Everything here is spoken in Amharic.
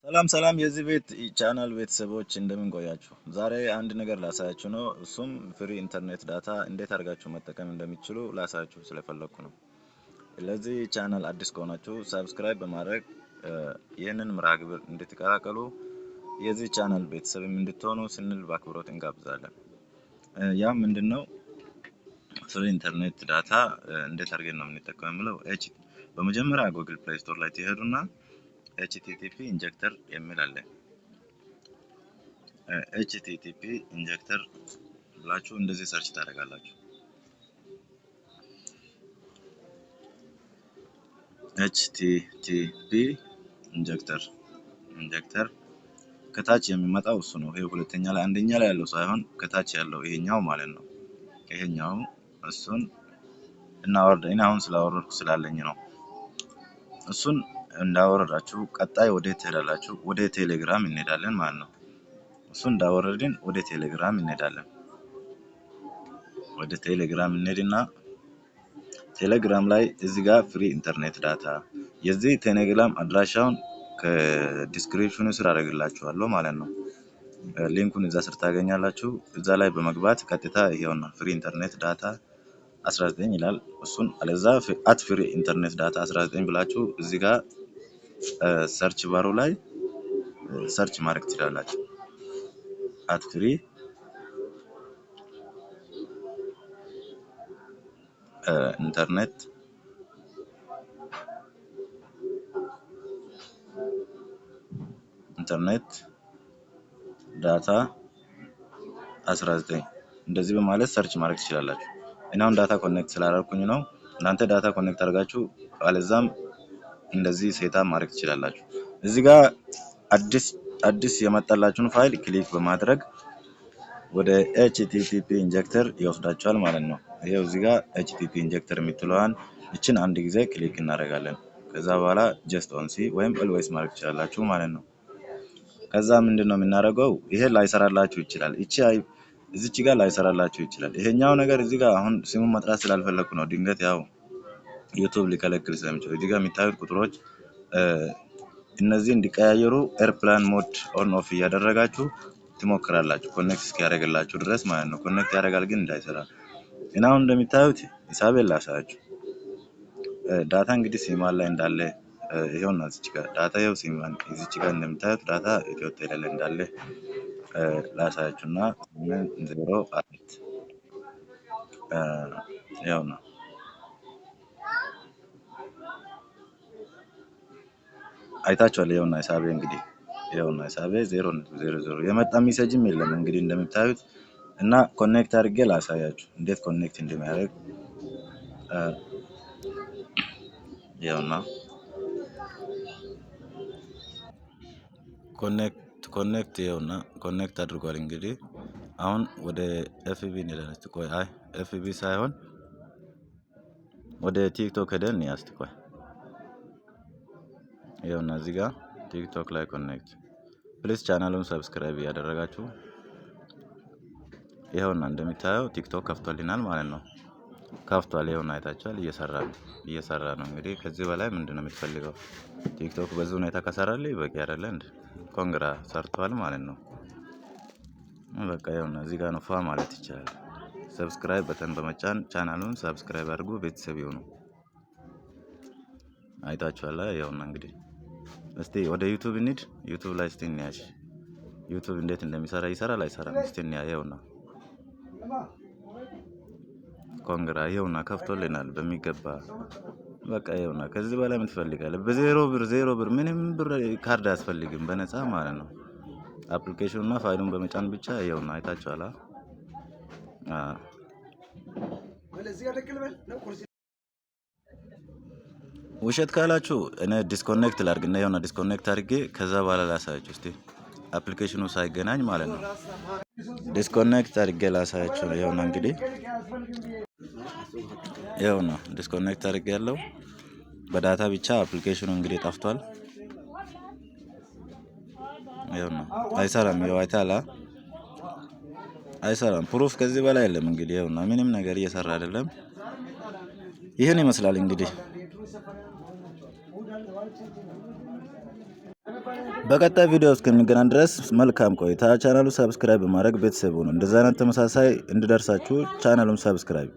ሰላም ሰላም የዚህ ቤት ቻናል ቤተሰቦች እንደምን ቆያችሁ? ዛሬ አንድ ነገር ላሳያችሁ ነው። እሱም ፍሪ ኢንተርኔት ዳታ እንዴት አድርጋችሁ መጠቀም እንደሚችሉ ላሳያችሁ ስለፈለኩ ነው። ለዚህ ቻናል አዲስ ከሆናችሁ ሰብስክራይብ በማድረግ ይህንን መርሃ ግብር እንድትቀላቀሉ የዚህ ቻናል ቤተሰብም እንድትሆኑ ስንል በአክብሮት እንጋብዛለን። ያ ምንድነው ፍሪ ኢንተርኔት ዳታ እንዴት አድርገን ነው የምንጠቀመው የሚለው በመጀመሪያ ጉግል ፕሌይ ስቶር ላይ ትሄዱና HTTP ኢንጀክተር የሚል አለ። HTTP ኢንጀክተር ብላችሁ እንደዚህ ሰርች ታደርጋላችሁ። HTTP ኢንጀክተር ከታች የሚመጣው እሱ ነው። ይሄ ሁለተኛ ላይ አንደኛ ላይ ያለው ሳይሆን ከታች ያለው ይሄኛው ማለት ነው። ይሄኛው እሱን እናወርድ። እኔ አሁን ስላወረድኩ ስላለኝ ነው። እሱን እንዳወረዳችሁ ቀጣይ ወደ ትሄዳላችሁ። ወደ ቴሌግራም እንሄዳለን ማለት ነው። እሱን እንዳወረድን ወደ ቴሌግራም እንሄዳለን። ወደ ቴሌግራም እንሄድና ቴሌግራም ላይ እዚህ ጋር ፍሪ ኢንተርኔት ዳታ የዚህ ቴሌግራም አድራሻውን ከዲስክሪፕሽኑ ስር አደርግላችኋለሁ ማለት ነው። ሊንኩን እዛ ስር ታገኛላችሁ። እዛ ላይ በመግባት ቀጥታ ይሄውና ፍሪ ኢንተርኔት ዳታ 19 ይላል። እሱን አለዛ ፍሪ ኢንተርኔት ዳታ 19 ብላችሁ እዚህ ጋር ሰርች ባሩ ላይ ሰርች ማድረግ ትችላላችሁ። ፍሪ ኢንተርኔት ዳታ 19 እንደዚህ በማለት ሰርች ማድረግ ትችላላችሁ። እኔ አሁን ዳታ ኮኔክት ስላደረኩኝ ነው። እናንተ ዳታ ኮኔክት አድርጋችሁ አለዛም እንደዚህ ሴታፕ ማድረግ ትችላላችሁ። እዚህ ጋር አዲስ የመጣላችሁን ፋይል ክሊክ በማድረግ ወደ HTTP ኢንጀክተር ይወስዳችኋል ማለት ነው። ይሄው እዚህ ጋር HTTP ኢንጀክተር የምትለዋን እችን አንድ ጊዜ ክሊክ እናደርጋለን። ከዛ በኋላ ጀስት ኦን ሲ ወይም ኦልዌይስ ማድረግ ትችላላችሁ ማለት ነው። ከዛ ምንድነው የምናደርገው? ይሄ ላይሰራላችሁ ይችላል። እዚች ጋር ላይሰራላችሁ ይችላል። ይሄኛው ነገር እዚህ ጋር አሁን ስሙን መጥራት ስላልፈለኩ ነው። ድንገት ያው ዩቲዩብ ሊከለክል ስለሚችል እዚህ ጋር የሚታዩት ቁጥሮች እነዚህ እንዲቀያየሩ ኤርፕላን ሞድ ኦን ኦፍ እያደረጋችሁ ትሞክራላችሁ ኮኔክት እስኪያደርግላችሁ ድረስ ማለት ነው። ኮኔክት ያደርጋል ግን እንዳይሰራ። እና አሁን እንደሚታዩት ሂሳቤን ላሳያችሁ። ዳታ እንግዲህ ሲማን ላይ እንዳለ ይሄውና እዚች ጋር ዳታ ይሄው ሲማን እዚች ጋር እንደምታዩት ዳታ ኢትዮ ቴሌ ላይ እንዳለ ላሳያችሁና 804 ይሄውና አይታችኋል። ይሄውና ሂሳቤ እንግዲህ ይሄውና ሂሳቤ 0.00 የመጣ ሜሴጅም የለም እንግዲህ እንደምታዩት። እና ኮኔክት አድርጌ ላሳያችሁ እንዴት ኮኔክት እንደሚያደርግ። ይሄውና ኮኔክት ይሄውና ኮኔክት አድርጓል። እንግዲህ አሁን ወደ FB እንሄዳለን። ቆይ አይ FB ሳይሆን ወደ ቲክቶክ ሄደን ያስተቆይ ይሄውና እዚህ ጋር ቲክቶክ ላይ ኮኔክት ፕሊዝ ቻናሉን ሰብስክራይብ ያደረጋችሁ። ይሄውና እንደምታየው ቲክቶክ ከፍቶልናል ማለት ነው። ከፍቷል። ይሄውና አይታችኋል። እየሰራ ነው። እንግዲህ ከዚህ በላይ ምንድነው የምትፈልገው? ቲክቶክ በዚህ ሁኔታ ከሰራልኝ በቂ አይደለ እንዴ? ኮንግራ ሰርቷል ማለት ነው። በቃ ይሄውና እዚህ ጋር ነው ፋ ማለት ይቻላል። ሰብስክራይብ በተን በመጫን ቻናሉን ሰብስክራይብ አድርጉ፣ ቤተሰብ ይሁኑ። አይታችኋል። ይሄውና እንግዲህ እስቲ ወደ ዩቲዩብ እንሂድ። ዩቲዩብ ላይ እስቲ እንያሽ ዩቲዩብ እንዴት እንደሚሰራ ይሰራል አይሰራም እስቲ እንያ። ይሄውና ኮንግራ ይሄውና ከፍቶልናል በሚገባ። በቃ ይሄውና ከዚህ በላይ ምን ትፈልጋለህ? በዜሮ ብር ምንም ብር ካርድ አያስፈልግም፣ በነፃ ማለት ነው። አፕሊኬሽኑና ፋይሉን በመጫን ብቻ ይሄውና አይታችኋል። ውሸት ካላችሁ እኔ ዲስኮኔክት ላድርግና ይሄውና ዲስኮኔክት አድርጌ ከዛ በኋላ ላሳያችሁ እስቲ አፕሊኬሽኑ ሳይገናኝ ማለት ነው። ዲስኮኔክት አድርጌ ላሳያችሁ። ይሄውና እንግዲህ ይሄውና ዲስኮኔክት አድርጌ ያለው በዳታ ብቻ አፕሊኬሽኑ እንግዲህ ጠፍቷል። ይሄውና አይሰራም። ይሄው አይታላ አይሰራም። ፕሩፍ ከዚህ በላይ የለም። እንግዲህ ይሄውና ምንም ነገር እየሰራ አይደለም። ይሄን ይመስላል እንግዲህ በቀጣይ ቪዲዮ እስከምንገናኝ ድረስ መልካም ቆይታ። ቻናሉን ሰብስክራይብ በማድረግ ቤተሰብ ሁኑ። እንደዛ አይነት ተመሳሳይ እንዲደርሳችሁ ቻናሉን ሰብስክራይብ